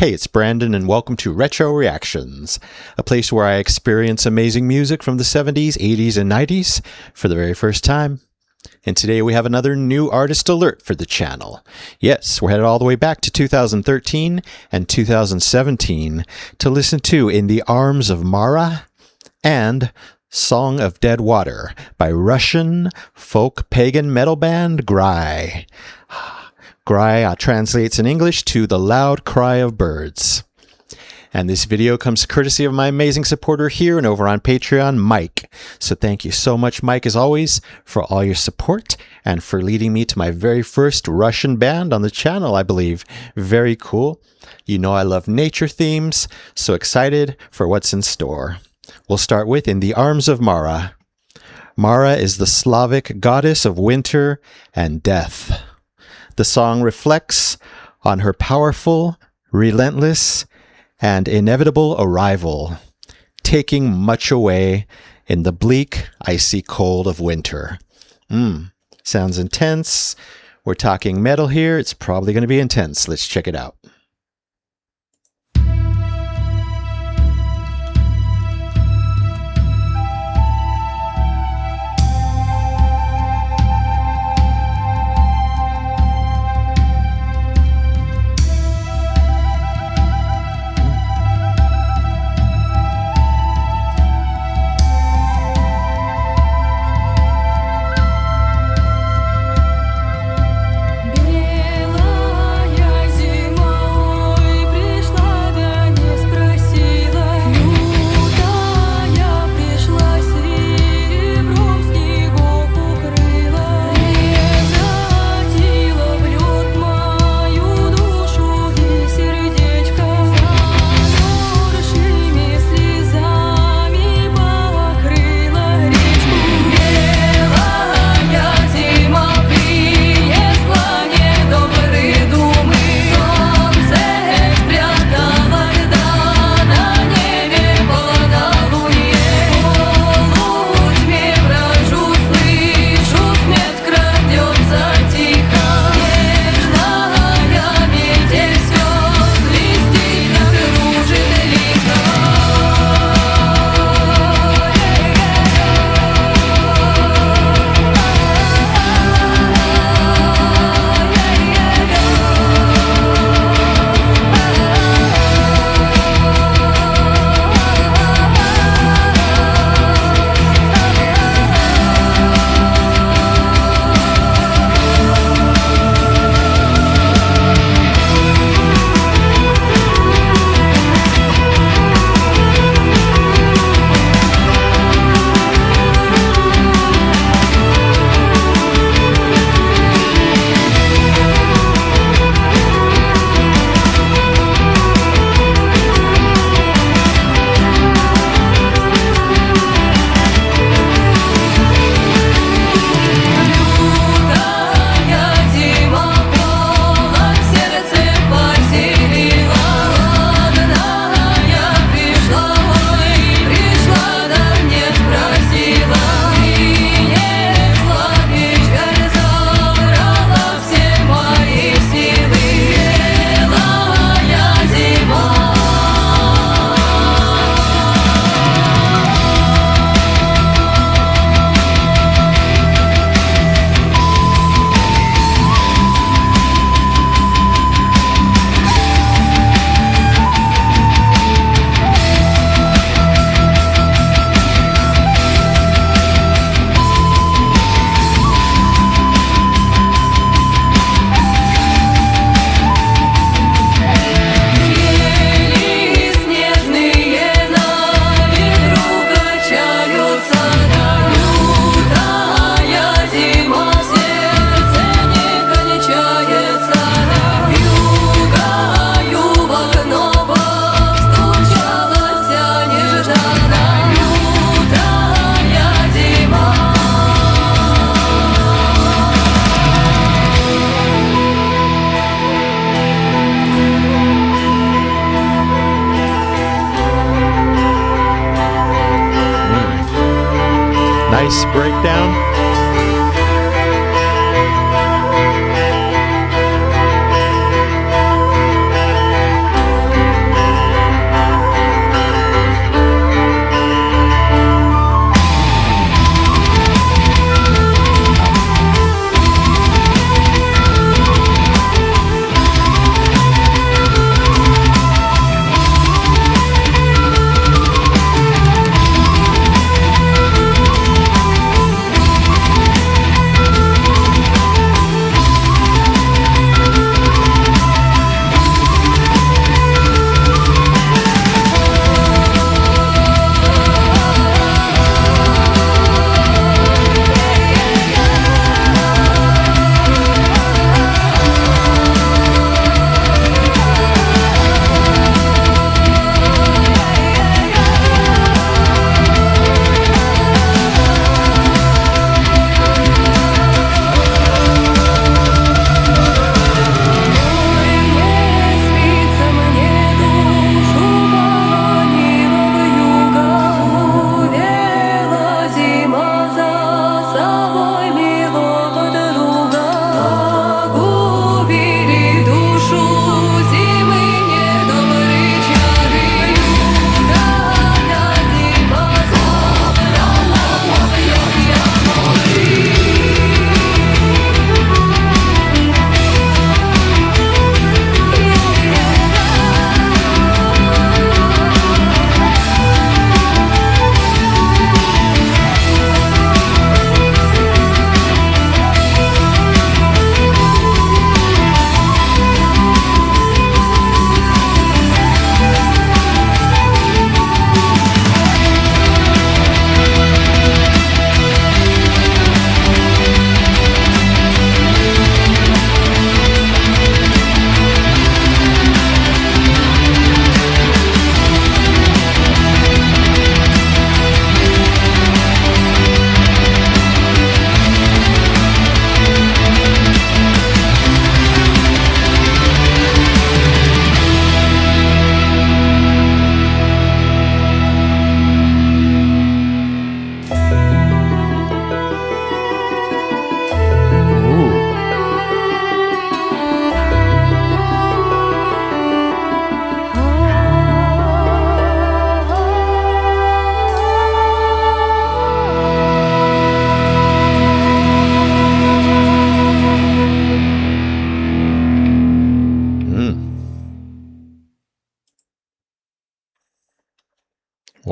Hey, it's Brandon, and welcome to Retro Reactions, a place where I experience amazing music from the 70s, 80s, and 90s for the very first time. And today we have another new artist alert for the channel. Yes, we're headed all the way back to 2013 and 2017 to listen to In the Arms of Mara and Song of Dead Water by Russian folk pagan metal band Grai. Grai translates in English to The Loud Cry of Birds. And this video comes courtesy of my amazing supporter here and over on Patreon, Mike. So thank you so much, Mike, as always, for all your support and for leading me to my very first Russian band on the channel, I believe. Very cool. You know I love nature themes, so excited for what's in store. We'll start with In the Arms of Mara. Mara is the Slavic goddess of winter and death. The song reflects on her powerful, relentless, and inevitable arrival, taking much away in the bleak, icy cold of winter. Sounds intense. We're talking metal here. It's probably going to be intense. Let's check it out. Белая зима.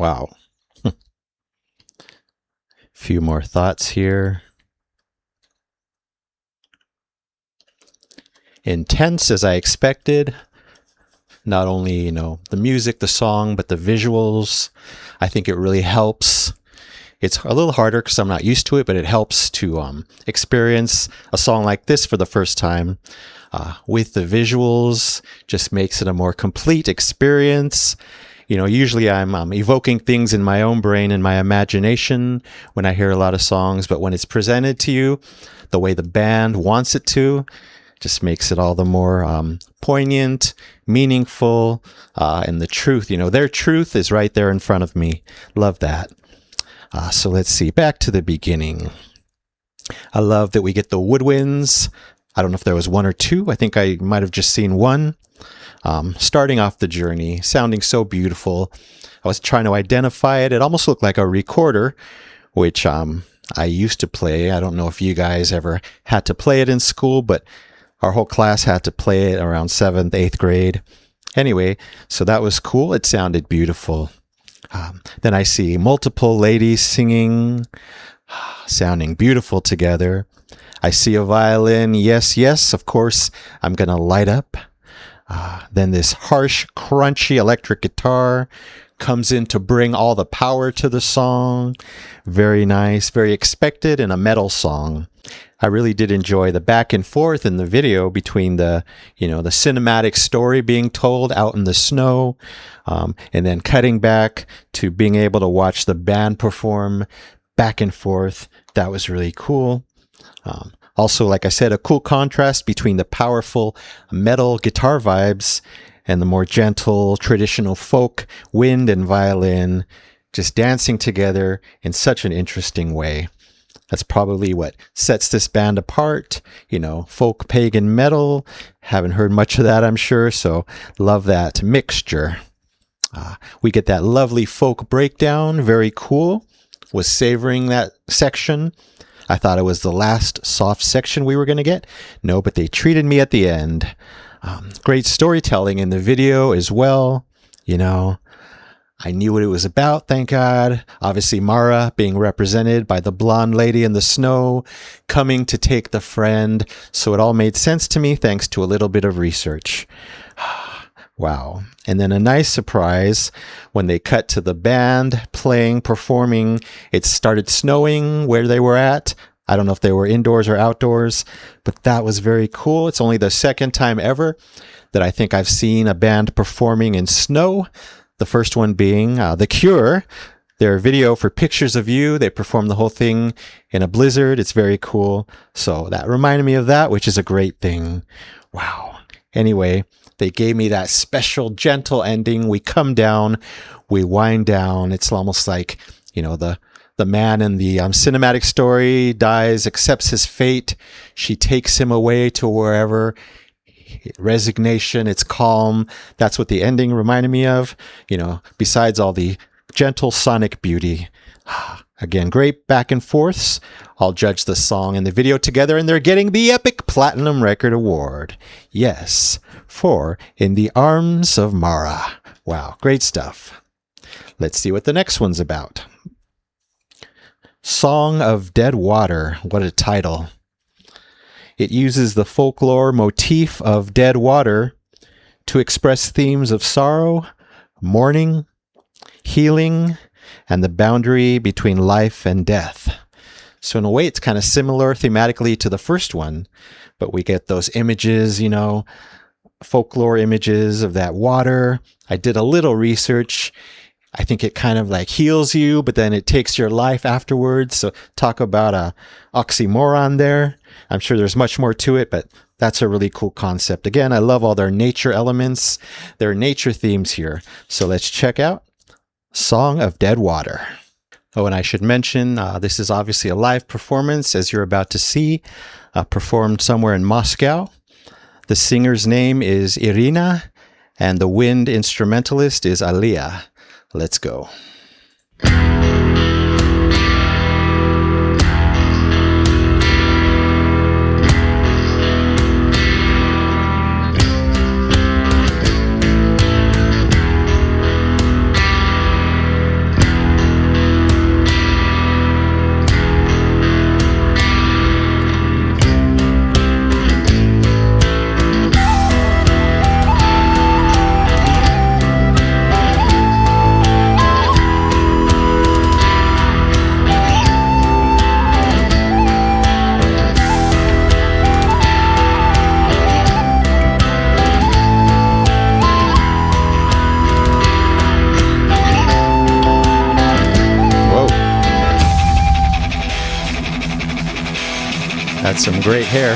Wow. Few more thoughts here. Intense as I expected. Not only, the music, the song, but the visuals. I think it really helps. It's a little harder because I'm not used to it, but it helps to experience a song like this for the first time. With the visuals, just makes it a more complete experience. Usually I'm evoking things in my own brain and my imagination when I hear a lot of songs, but when it's presented to you the way the band wants it to, just makes it all the more poignant, meaningful, and the truth, their truth is right there in front of me. Love that. So let's see, back to the beginning. I love that we get the woodwinds. I don't know if there was one or two. I think I might have just seen one. Starting off the journey, sounding so beautiful. I was trying to identify it. It almost looked like a recorder, which I used to play. I don't know if you guys ever had to play it in school, but our whole class had to play it around 7th, 8th grade. Anyway, so that was cool. It sounded beautiful. Then I see multiple ladies singing, sounding beautiful together. I see a violin. Yes, yes, of course, I'm going to light up. Then this harsh, crunchy electric guitar comes in to bring all the power to the song. Very nice, very expected in a metal song. I really did enjoy the back and forth in the video between the cinematic story being told out in the snow, and then cutting back to being able to watch the band perform back and forth. That was really cool. Also, like I said, a cool contrast between the powerful metal guitar vibes and the more gentle, traditional folk wind and violin just dancing together in such an interesting way. That's probably what sets this band apart. Folk, pagan, metal. Haven't heard much of that, I'm sure, so love that mixture. We get that lovely folk breakdown. Very cool. Was savoring that section. I thought it was the last soft section we were going to get. No, but they treated me at the end. Great storytelling in the video as well. I knew what it was about, thank God. Obviously, Mara being represented by the blonde lady in the snow, coming to take the friend. So it all made sense to me thanks to a little bit of research. Wow. And then a nice surprise when they cut to the band playing, performing. It started snowing where they were at. I don't know if they were indoors or outdoors, but that was very cool. It's only the second time ever that I think I've seen a band performing in snow. The first one being The Cure. Their video for Pictures of You, they performed the whole thing in a blizzard. It's very cool. So that reminded me of that, which is a great thing. Wow. Anyway, they gave me that special, gentle ending. We come down, we wind down. It's almost like, the man in the cinematic story dies, accepts his fate. She takes him away to wherever. Resignation, it's calm. That's what the ending reminded me of, besides all the gentle sonic beauty. Again, great back and forths. I'll judge the song and the video together, and they're getting the Epic Platinum Record Award. Yes, for In the Arms of Mara. Wow, great stuff. Let's see what the next one's about. Song of Dead Water. What a title. It uses the folklore motif of dead water to express themes of sorrow, mourning, healing, and the boundary between life and death. So in a way, it's kind of similar thematically to the first one, but we get those images, folklore images of that water. I did a little research. I think it kind of like heals you, but then it takes your life afterwards. So talk about a oxymoron there. I'm sure there's much more to it, but that's a really cool concept. Again, I love all their nature elements, their nature themes here. So let's check out Song of Dead Water. Oh, and I should mention, this is obviously a live performance, as you're about to see, performed somewhere in Moscow. The singer's name is Irina, and the wind instrumentalist is Alia. Let's go. That's some great hair.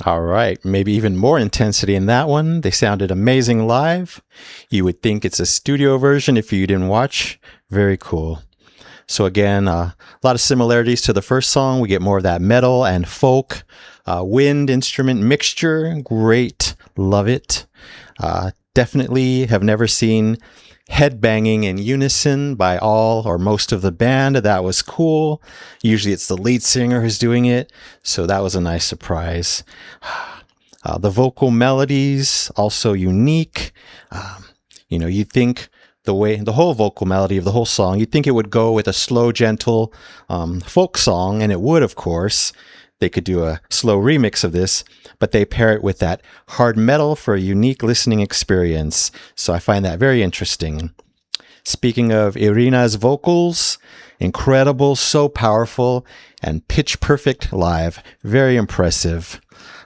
All right, maybe even more intensity in that one. They sounded amazing live. You would think it's a studio version if you didn't watch. Very cool. So again, a lot of similarities to the first song. We get more of that metal and folk, wind instrument mixture. Great. Love it. Definitely have never seen headbanging in unison by all or most of the band. That was cool. Usually it's the lead singer who's doing it, so that was a nice surprise. The vocal melodies also unique. You'd think the whole vocal melody of the whole song, you'd think it would go with a slow, gentle folk song, and it would, of course. they could do a slow remix of this, but they pair it with that hard metal for a unique listening experience. So I find that very interesting. Speaking of Irina's vocals, incredible, so powerful, and pitch perfect live. Very impressive.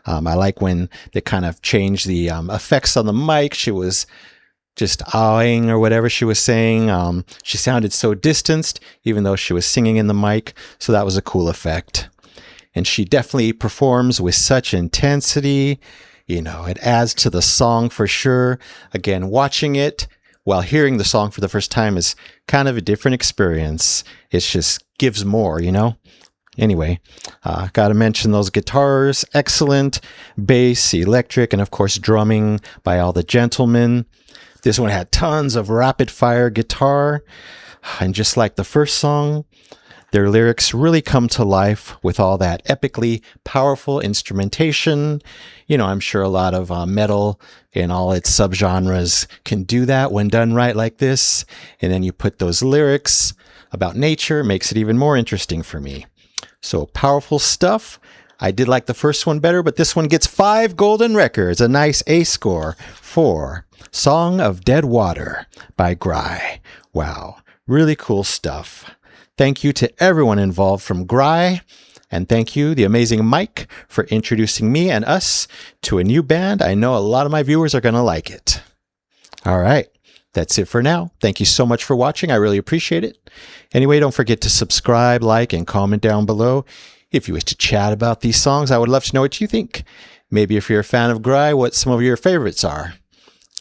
I like when they kind of changed the effects on the mic. She was just awing or whatever she was saying. She sounded so distanced, even though she was singing in the mic. So that was a cool effect. And she definitely performs with such intensity. You know, it adds to the song for sure. Again, watching it while hearing the song for the first time is kind of a different experience. It just gives more, you know? Anyway, got to mention those guitars. Excellent. Bass, electric, and of course drumming by all the gentlemen. This one had tons of rapid fire guitar. And just like the first song, their lyrics really come to life with all that epically powerful instrumentation. You know, I'm sure a lot of metal in all its subgenres can do that when done right like this. And then you put those lyrics about nature, makes it even more interesting for me. So powerful stuff. I did like the first one better, but this one gets 5 golden records, a nice A score for Song of Dead Water by Grai. Wow, really cool stuff. Thank you to everyone involved from Grai, and thank you, the amazing Mike, for introducing me and us to a new band. I know a lot of my viewers are going to like it. All right, that's it for now. Thank you so much for watching. I really appreciate it. Anyway, don't forget to subscribe, like, and comment down below. If you wish to chat about these songs, I would love to know what you think. Maybe if you're a fan of Grai, what some of your favorites are.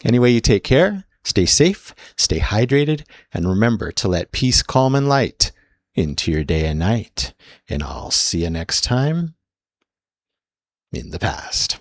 Anyway, you take care, stay safe, stay hydrated, and remember to let peace, calm, and light into your day and night. And I'll see you next time in the past.